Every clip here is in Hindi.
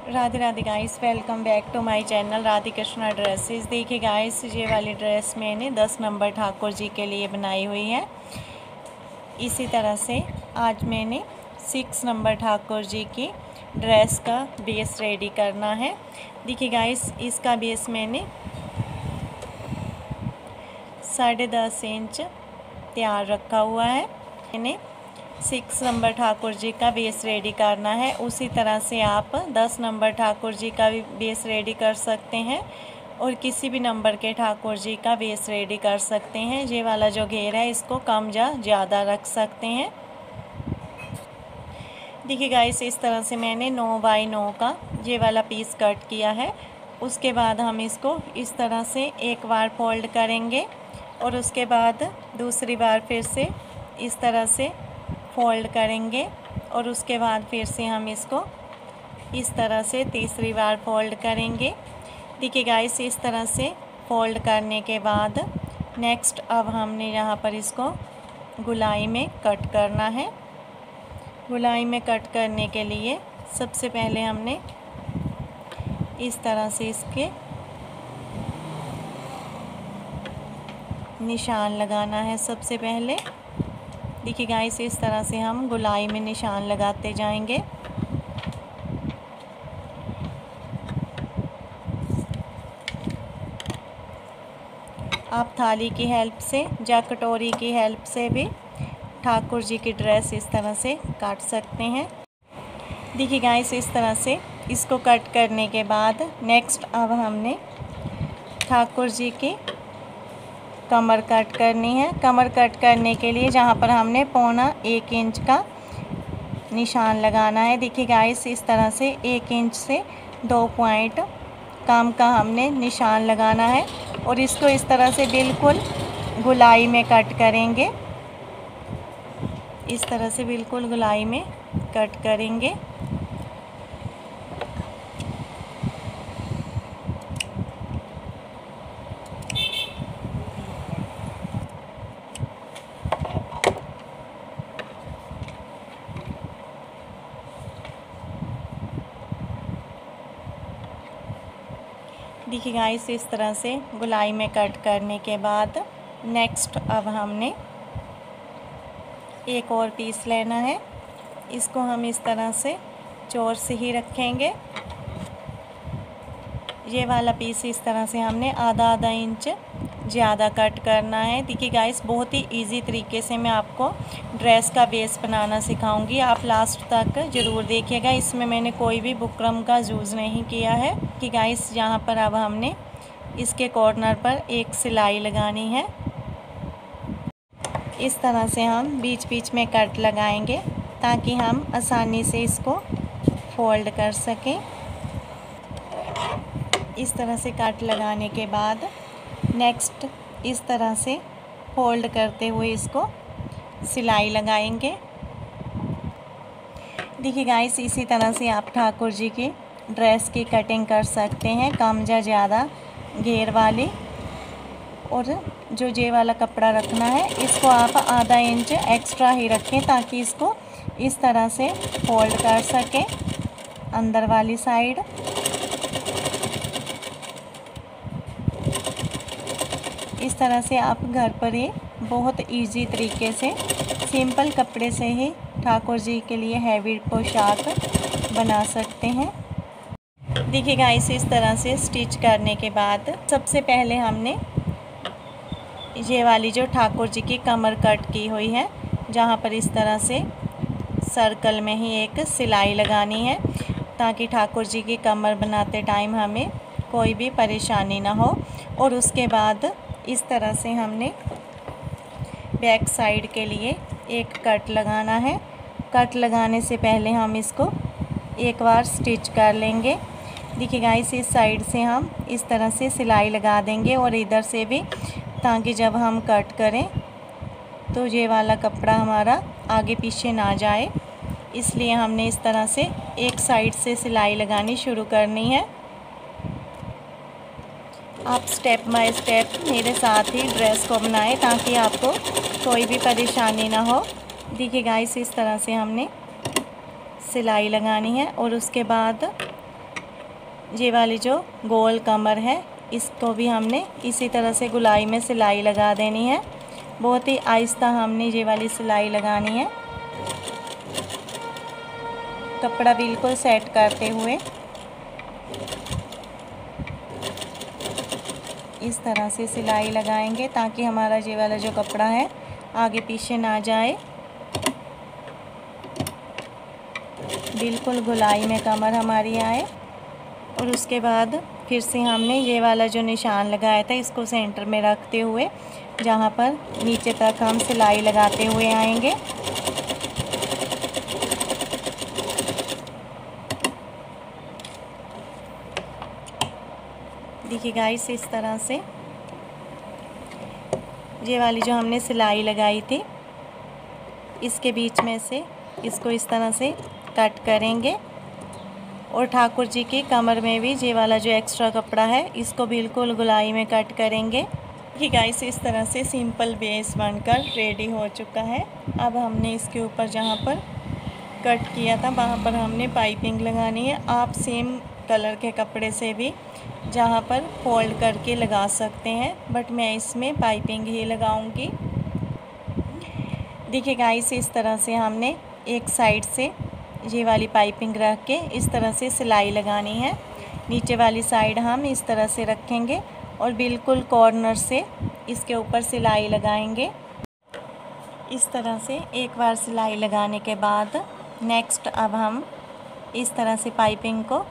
Radhe Radhe guys, welcome back to my channel Radhe Krishna dresses. देखिए गाइस, ये वाली ड्रेस मैंने 10 नंबर ठाकुर जी के लिए बनाई हुई है। इसी तरह से आज मैंने 6 नंबर ठाकुर जी की ड्रेस का बेस रेडी करना है। देखिए गाइस, इसका बेस मैंने 10.5 इंच तैयार रखा हुआ है। मैंने 6 नंबर ठाकुर जी का बेस रेडी करना है। उसी तरह से आप 10 नंबर ठाकुर जी का भी बेस रेडी कर सकते हैं और किसी भी नंबर के ठाकुर जी का बेस रेडी कर सकते हैं। ये वाला जो घेरा है इसको कम या ज़्यादा रख सकते हैं। देखिए गाइस, इस तरह से मैंने 9 बाई 9 का ये वाला पीस कट किया है। उसके बाद हम इसको इस तरह से एक बार फोल्ड करेंगे और उसके बाद दूसरी बार फिर से इस तरह से फोल्ड करेंगे और उसके बाद फिर से हम इसको इस तरह से तीसरी बार फोल्ड करेंगे। देखिए गाइस, इस तरह से फोल्ड करने के बाद नेक्स्ट अब हमने यहाँ पर इसको गुलाई में कट करना है। गुलाई में कट करने के लिए सबसे पहले हमने इस तरह से इसके निशान लगाना है। सबसे पहले देखिए गाइस, इस तरह से हम गुलाई में निशान लगाते जाएंगे। आप थाली की हेल्प से या कटोरी की हेल्प से भी ठाकुर जी की ड्रेस इस तरह से काट सकते हैं। देखिए गाइस, इस तरह से इसको कट करने के बाद नेक्स्ट अब हमने ठाकुर जी की कमर कट करनी है। कमर कट करने के लिए जहाँ पर हमने 1.25 इंच का निशान लगाना है। देखिए गाइस, इस तरह से 1 इंच से 2 पॉइंट कम का हमने निशान लगाना है और इसको इस तरह से बिल्कुल गुलाई में कट करेंगे। इस तरह से बिल्कुल गुलाई में कट करेंगे। देखिए गाइस, इस तरह से गुलाई में कट करने के बाद नेक्स्ट अब हमने एक और पीस लेना है। इसको हम इस तरह से चौर से ही रखेंगे। ये वाला पीस इस तरह से हमने आधा इंच ज़्यादा कट करना है। देखिए गाइस, बहुत ही इजी तरीके से मैं आपको ड्रेस का बेस बनाना सिखाऊंगी। आप लास्ट तक ज़रूर देखिएगा। इसमें मैंने कोई भी बुकरम का यूज़ नहीं किया है। कि गाइस, यहाँ पर अब हमने इसके कॉर्नर पर एक सिलाई लगानी है। इस तरह से हम बीच बीच में कट लगाएंगे ताकि हम आसानी से इसको फोल्ड कर सकें। इस तरह से कट लगाने के बाद नेक्स्ट इस तरह से फोल्ड करते हुए इसको सिलाई लगाएंगे। देखिए गाइस, इसी तरह से आप ठाकुर जी की ड्रेस की कटिंग कर सकते हैं, कम या ज़्यादा घेर वाली। और जो ये वाला कपड़ा रखना है इसको आप आधा इंच एक्स्ट्रा ही रखें ताकि इसको इस तरह से फोल्ड कर सकें अंदर वाली साइड। इस तरह से आप घर पर ही बहुत इजी तरीके से सिंपल कपड़े से ही ठाकुर जी के लिए हैवी पोशाक बना सकते हैं। देखिए गाइस, इस तरह से स्टिच करने के बाद सबसे पहले हमने ये वाली जो ठाकुर जी की कमर कट की हुई है, जहाँ पर इस तरह से सर्कल में ही एक सिलाई लगानी है ताकि ठाकुर जी की कमर बनाते टाइम हमें कोई भी परेशानी ना हो। और उसके बाद इस तरह से हमने बैक साइड के लिए एक कट लगाना है। कट लगाने से पहले हम इसको एक बार स्टिच कर लेंगे। देखिए गाइस, इस साइड से हम इस तरह से सिलाई लगा देंगे और इधर से भी, ताकि जब हम कट करें तो ये वाला कपड़ा हमारा आगे पीछे ना जाए। इसलिए हमने इस तरह से एक साइड से सिलाई लगानी शुरू करनी है। आप स्टेप बाय स्टेप मेरे साथ ही ड्रेस को बनाएं ताकि आपको कोई भी परेशानी ना हो। देखिए गाइस, इस तरह से हमने सिलाई लगानी है और उसके बाद ये वाली जो गोल कमर है इसको भी हमने इसी तरह से गुलाई में सिलाई लगा देनी है। बहुत ही आहिस्ता हमने ये वाली सिलाई लगानी है, कपड़ा बिल्कुल सेट करते हुए। इस तरह से सिलाई लगाएंगे ताकि हमारा ये वाला जो कपड़ा है आगे पीछे ना जाए। बिल्कुल गुलाई में कमर हमारी आए। और उसके बाद फिर से हमने ये वाला जो निशान लगाया था इसको सेंटर में रखते हुए जहाँ पर नीचे तक हम सिलाई लगाते हुए आएंगे। देखिए गाइस, इस तरह से ये वाली जो हमने सिलाई लगाई थी इसके बीच में से इसको इस तरह से कट करेंगे। और ठाकुर जी की कमर में भी ये वाला जो एक्स्ट्रा कपड़ा है इसको बिल्कुल गुलाई में कट करेंगे। देखिए गाइस, इस तरह से सिंपल बेस बनकर रेडी हो चुका है। अब हमने इसके ऊपर जहाँ पर कट किया था वहाँ पर हमने पाइपिंग लगानी है। आप सेम कलर के कपड़े से भी जहाँ पर फोल्ड करके लगा सकते हैं, बट मैं इसमें पाइपिंग ही लगाऊंगी। देखिए गाइस, इस तरह से हमने एक साइड से ये वाली पाइपिंग रख के इस तरह से सिलाई लगानी है। नीचे वाली साइड हम इस तरह से रखेंगे और बिल्कुल कॉर्नर से इसके ऊपर सिलाई लगाएंगे। इस तरह से एक बार सिलाई लगाने के बाद नेक्स्ट अब हम इस तरह से पाइपिंग को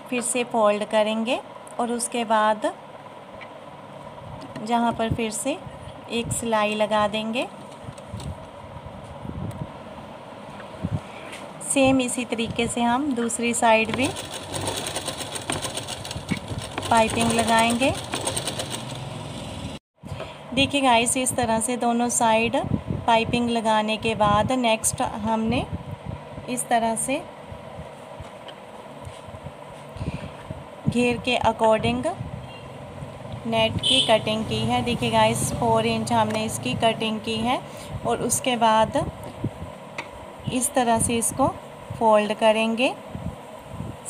फिर से फोल्ड करेंगे और उसके बाद जहाँ पर फिर से एक सिलाई लगा देंगे। सेम इसी तरीके से हम दूसरी साइड भी पाइपिंग लगाएंगे। देखिए गाइस, इस तरह से दोनों साइड पाइपिंग लगाने के बाद नेक्स्ट हमने इस तरह से घेर के अकॉर्डिंग नेट की कटिंग की है। देखिए गाइस, 4 इंच हमने इसकी कटिंग की है और उसके बाद इस तरह से इसको फोल्ड करेंगे।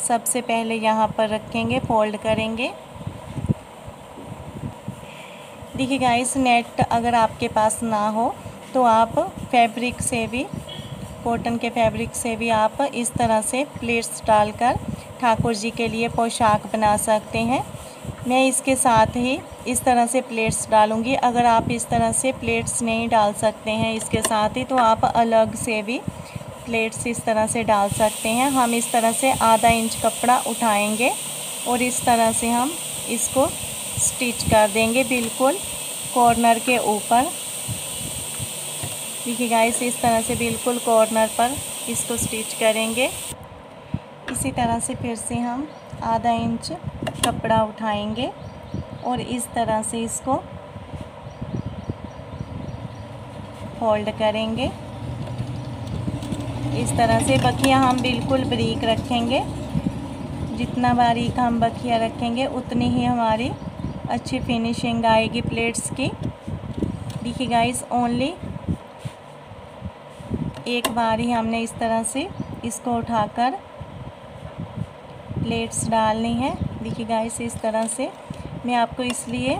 सबसे पहले यहाँ पर रखेंगे, फोल्ड करेंगे। देखिए गाइस, नेट अगर आपके पास ना हो तो आप फैब्रिक से भी, कॉटन के फैब्रिक से भी आप इस तरह से प्लेट्स डालकर ठाकुर जी के लिए पोशाक बना सकते हैं। मैं इसके साथ ही इस तरह से प्लेट्स डालूंगी। अगर आप इस तरह से प्लेट्स नहीं डाल सकते हैं इसके साथ ही, तो आप अलग से भी प्लेट्स इस तरह से डाल सकते हैं। हम इस तरह से आधा इंच कपड़ा उठाएंगे और इस तरह से हम इसको स्टिच कर देंगे बिल्कुल कॉर्नर के ऊपर। देखिए गाइस, इस तरह से बिल्कुल कॉर्नर पर इसको स्टिच करेंगे। इसी तरह से फिर से हम आधा इंच कपड़ा उठाएंगे और इस तरह से इसको फोल्ड करेंगे। इस तरह से बखिया हम बिल्कुल बारीक रखेंगे। जितना बारीक हम बखिया रखेंगे उतनी ही हमारी अच्छी फिनिशिंग आएगी प्लेट्स की। देखिए गाइस, ओनली एक बार ही हमने इस तरह से इसको उठाकर प्लेट्स डालनी है। देखिए गाइस, इस तरह से मैं आपको इसलिए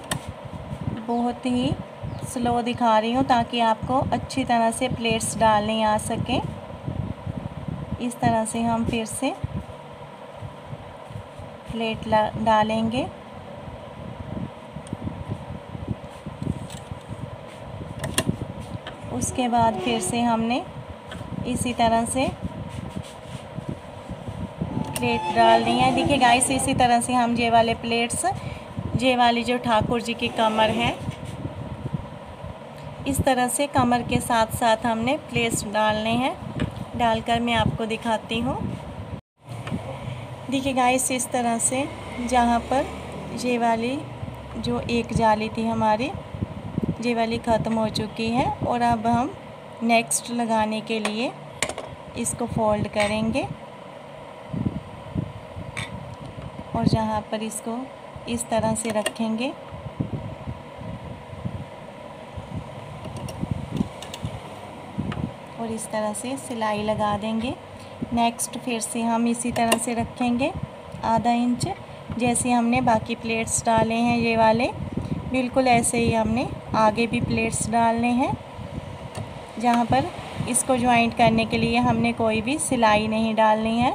बहुत ही स्लो दिखा रही हूँ ताकि आपको अच्छी तरह से प्लेट्स डालने आ सकें। इस तरह से हम फिर से प्लेट डालेंगे। उसके बाद फिर से हमने इसी तरह से प्लेट डालनी है। देखिए गाइस, इसी तरह से हम ये वाले प्लेट्स, ये वाली जो ठाकुर जी की कमर है, इस तरह से कमर के साथ साथ हमने प्लेट्स डालने हैं। डालकर मैं आपको दिखाती हूँ। देखिए गाइस, इस तरह से जहाँ पर ये वाली जो एक जाली थी हमारी, ये वाली ख़त्म हो चुकी है और अब हम नेक्स्ट लगाने के लिए इसको फोल्ड करेंगे और जहाँ पर इसको इस तरह से रखेंगे। और इस तरह से सिलाई लगा देंगे। नेक्स्ट फिर से हम इसी तरह से रखेंगे आधा इंच जैसे हमने बाकी प्लेट्स डाले हैं ये वाले, बिल्कुल ऐसे ही हमने आगे भी प्लेट्स डालने हैं। जहाँ पर इसको ज्वाइंट करने के लिए हमने कोई भी सिलाई नहीं डालनी है,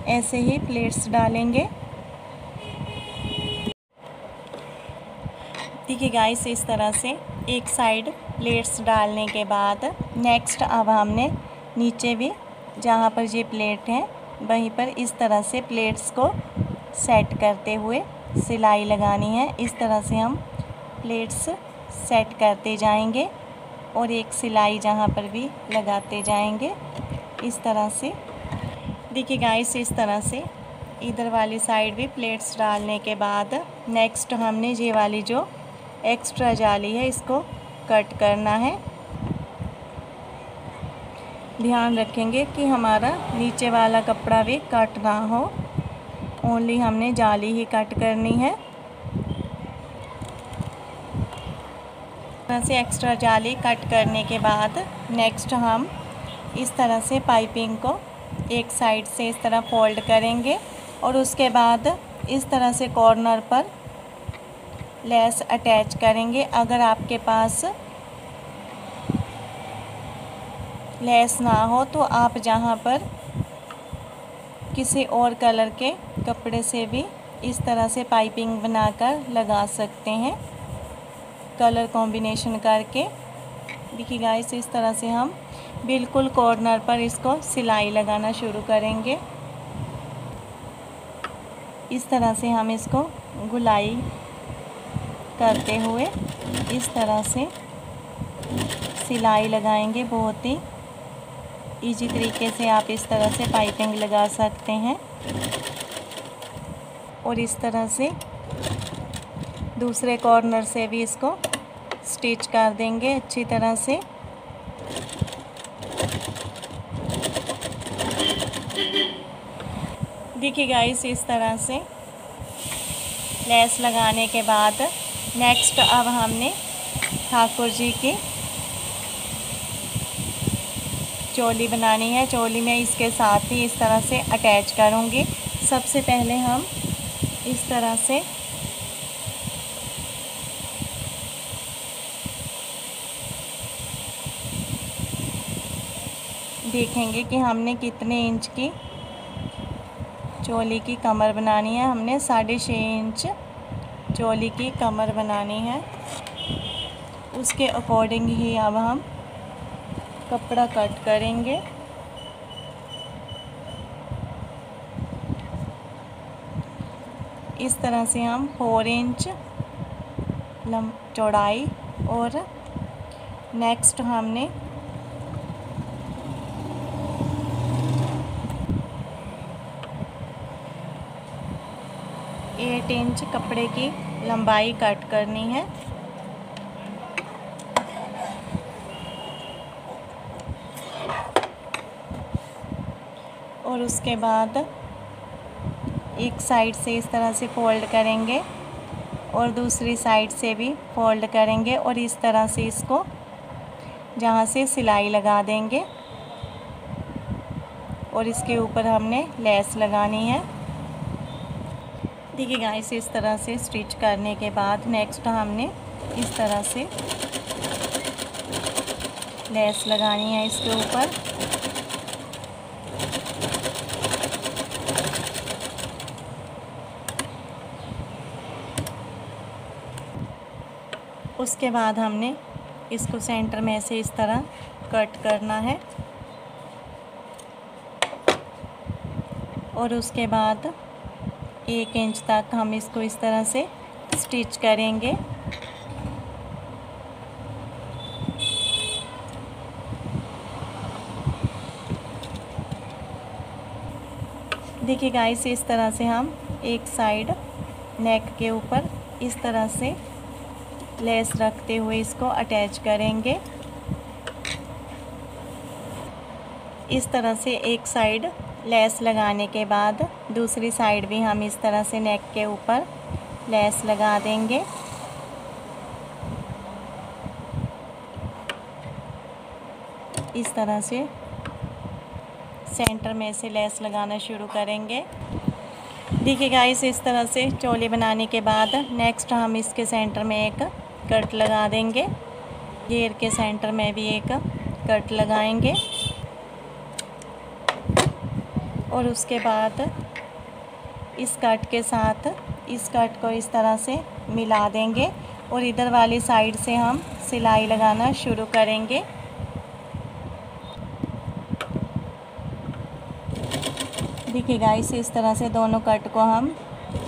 ऐसे ही प्लेट्स डालेंगे। देखिए गाइस, इस तरह से एक साइड प्लेट्स डालने के बाद नेक्स्ट अब हमने नीचे भी जहाँ पर ये प्लेट है वहीं पर इस तरह से प्लेट्स को सेट करते हुए सिलाई लगानी है। इस तरह से हम प्लेट्स सेट करते जाएंगे और एक सिलाई जहाँ पर भी लगाते जाएंगे इस तरह से। देखिए गाइस, इस तरह से इधर वाली साइड भी प्लेट्स डालने के बाद नेक्स्ट हमने ये वाली जो एक्स्ट्रा जाली है इसको कट करना है। ध्यान रखेंगे कि हमारा नीचे वाला कपड़ा भी कट ना हो, ओनली हमने जाली ही कट करनी है। तरह से एक्स्ट्रा जाली कट करने के बाद नेक्स्ट हम इस तरह से पाइपिंग को एक साइड से इस तरह फोल्ड करेंगे और उसके बाद इस तरह से कॉर्नर पर लेस अटैच करेंगे। अगर आपके पास लेस ना हो तो आप जहाँ पर किसी और कलर के कपड़े से भी इस तरह से पाइपिंग बनाकर लगा सकते हैं, कलर कॉम्बिनेशन करके। देखिए गाइस, इस तरह से हम बिल्कुल कॉर्नर पर इसको सिलाई लगाना शुरू करेंगे। इस तरह से हम इसको गुलाई करते हुए इस तरह से सिलाई लगाएंगे। बहुत ही इजी तरीके से आप इस तरह से पाइपिंग लगा सकते हैं और इस तरह से दूसरे कॉर्नर से भी इसको स्टिच कर देंगे अच्छी तरह से। देखिए गाइस, इस तरह से लेस लगाने के बाद नेक्स्ट अब हमने ठाकुर जी की चोली बनानी है। चोली में इसके साथ ही इस तरह से अटैच करूँगी। सबसे पहले हम इस तरह से देखेंगे कि हमने कितने इंच की चोली की कमर बनानी है। हमने 6.5 इंच चोली की कमर बनानी है, उसके अकॉर्डिंग ही अब हम कपड़ा कट करेंगे। इस तरह से हम 4 इंच चौड़ाई और नेक्स्ट हमने 8 इंच कपड़े की लंबाई कट करनी है। और उसके बाद एक साइड से इस तरह से फोल्ड करेंगे और दूसरी साइड से भी फोल्ड करेंगे और इस तरह से इसको जहाँ से सिलाई लगा देंगे और इसके ऊपर हमने लेस लगानी है। देखिए गाइस, इस तरह से स्टिच करने के बाद नेक्स्ट हमने इस तरह से लेस लगानी है इसके ऊपर। उसके बाद हमने इसको सेंटर में से इस तरह कट करना है और उसके बाद 1 इंच तक हम इसको इस तरह से स्टिच करेंगे। देखिए गाइस, इस तरह से हम एक साइड नेक के ऊपर इस तरह से लेस रखते हुए इसको अटैच करेंगे। इस तरह से एक साइड लेस लगाने के बाद दूसरी साइड भी हम इस तरह से नेक के ऊपर लेस लगा देंगे। इस तरह से सेंटर में से लेस लगाना शुरू करेंगे। देखिए गाइस, इस तरह से चोली बनाने के बाद नेक्स्ट हम इसके सेंटर में एक कट लगा देंगे। घेर के सेंटर में भी एक कट लगाएंगे और उसके बाद इस कट के साथ इस कट को इस तरह से मिला देंगे और इधर वाली साइड से हम सिलाई लगाना शुरू करेंगे। देखिए गाइस, इस तरह से दोनों कट को हम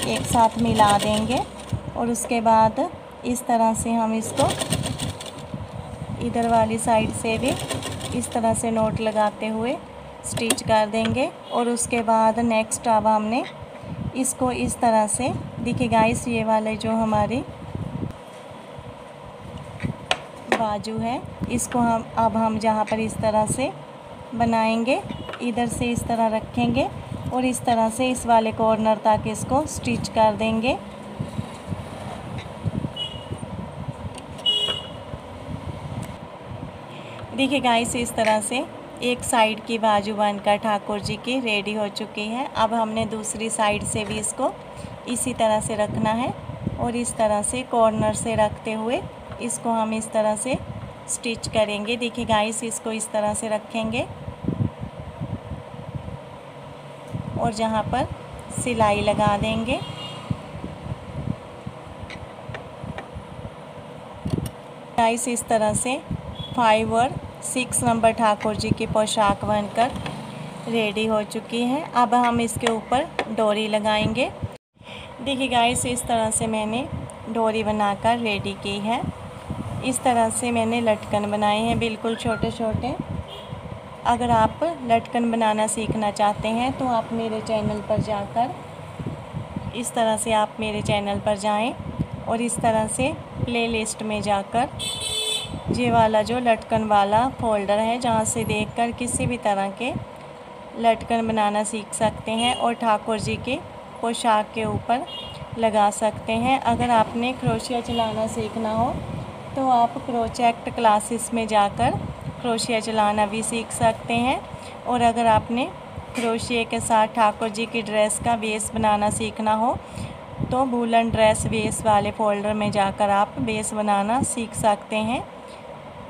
एक साथ मिला देंगे और उसके बाद इस तरह से हम इसको इधर वाली साइड से भी इस तरह से नोट लगाते हुए स्टिच कर देंगे। और उसके बाद नेक्स्ट अब हमने इसको इस तरह से, देखिए गाइस, ये वाले जो हमारी बाजू है इसको हम जहाँ पर इस तरह से बनाएंगे, इधर से इस तरह रखेंगे और इस तरह से इस वाले कॉर्नर तक इसको स्टिच कर देंगे। देखिए गाइस, इस तरह से एक साइड की बाजू बनकर ठाकुर जी की रेडी हो चुकी है। अब हमने दूसरी साइड से भी इसको इसी तरह से रखना है और इस तरह से कॉर्नर से रखते हुए इसको हम इस तरह से स्टिच करेंगे। देखिए गाइस, इसको इस तरह से रखेंगे और जहाँ पर सिलाई लगा देंगे। गाइस, इस तरह से 5 और 6 नंबर ठाकुर जी की पोशाक बनकर रेडी हो चुकी है। अब हम इसके ऊपर डोरी लगाएंगे। देखिए गाइस, इस तरह से मैंने डोरी बनाकर रेडी की है। इस तरह से मैंने लटकन बनाए हैं, बिल्कुल छोटे छोटे। अगर आप लटकन बनाना सीखना चाहते हैं तो आप मेरे चैनल पर जाकर इस तरह से आप मेरे चैनल पर जाएं और इस तरह से प्लेलिस्ट में जाकर ये वाला जो लटकन वाला फोल्डर है, जहाँ से देखकर किसी भी तरह के लटकन बनाना सीख सकते हैं और ठाकुर जी के पोशाक के ऊपर लगा सकते हैं। अगर आपने क्रोशिया चलाना सीखना हो तो आप क्रोचेट क्लासेस में जाकर क्रोशिया चलाना भी सीख सकते हैं। और अगर आपने क्रोशिया के साथ ठाकुर जी की ड्रेस का बेस बनाना सीखना हो तो वूलन ड्रेस बेस वाले फोल्डर में जाकर आप बेस बनाना सीख सकते हैं।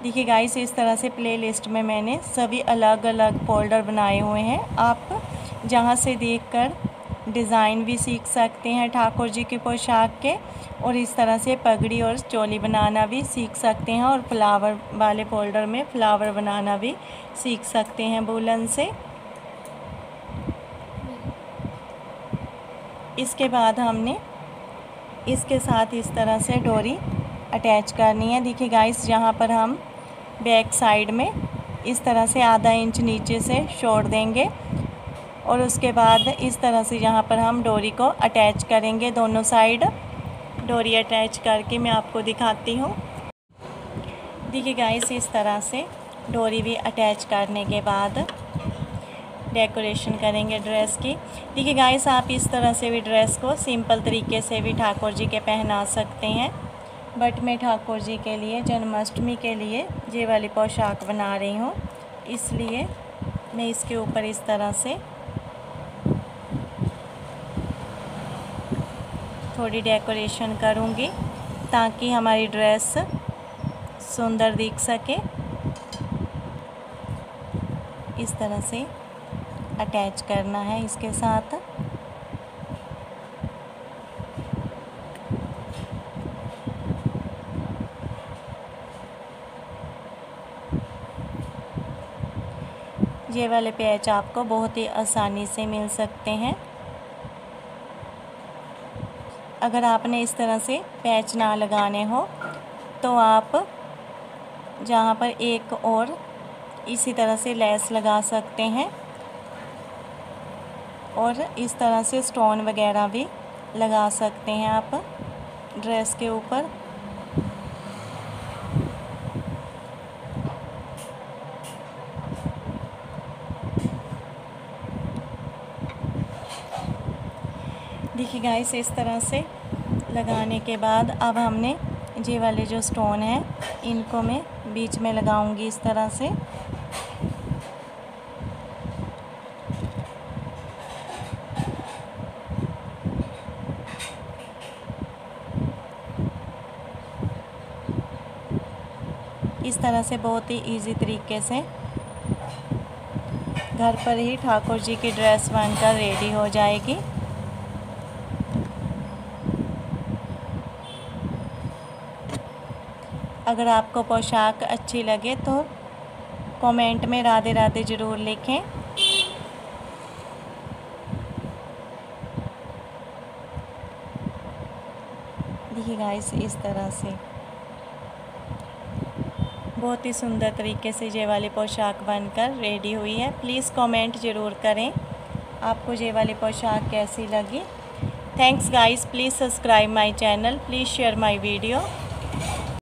देखिए गाइस, इस तरह से प्लेलिस्ट में मैंने सभी अलग अलग फोल्डर बनाए हुए हैं। आप जहां से देखकर डिज़ाइन भी सीख सकते हैं ठाकुर जी की पोशाक के और इस तरह से पगड़ी और चोली बनाना भी सीख सकते हैं और फ्लावर वाले फोल्डर में फ्लावर बनाना भी सीख सकते हैं वूलन से। इसके बाद हमने इसके साथ इस तरह से डोरी अटैच करनी है। देखिए गाइस, जहाँ पर हम बैक साइड में इस तरह से आधा इंच नीचे से छोड़ देंगे और उसके बाद इस तरह से यहाँ पर हम डोरी को अटैच करेंगे। दोनों साइड डोरी अटैच करके मैं आपको दिखाती हूँ। देखिए गाइस, इस तरह से डोरी भी अटैच करने के बाद डेकोरेशन करेंगे ड्रेस की। देखिए गाइस, आप इस तरह से भी ड्रेस को सिंपल तरीके से भी ठाकुर जी के पहना सकते हैं, बट मैं ठाकुर जी के लिए जन्माष्टमी के लिए ये वाली पोशाक बना रही हूँ, इसलिए मैं इसके ऊपर इस तरह से थोड़ी डेकोरेशन करूँगी ताकि हमारी ड्रेस सुंदर दिख सके। इस तरह से अटैच करना है इसके साथ। ये वाले पैच आपको बहुत ही आसानी से मिल सकते हैं। अगर आपने इस तरह से पैच ना लगाने हो तो आप जहाँ पर एक और इसी तरह से लेस लगा सकते हैं और इस तरह से स्टोन वगैरह भी लगा सकते हैं आप ड्रेस के ऊपर। देखिए गाइस, इस तरह से लगाने के बाद अब हमने ये वाले जो स्टोन हैं इनको मैं बीच में लगाऊंगी इस तरह से। इस तरह से बहुत ही इजी तरीके से घर पर ही ठाकुर जी की ड्रेस बनकर रेडी हो जाएगी। अगर आपको पोशाक अच्छी लगे तो कमेंट में राधे राधे ज़रूर लिखें। देखिए गाइस, इस तरह से बहुत ही सुंदर तरीके से ये वाली पोशाक बनकर रेडी हुई है। प्लीज़ कमेंट ज़रूर करें आपको ये वाली पोशाक कैसी लगी। Thanks guys, please subscribe my channel, please share my video.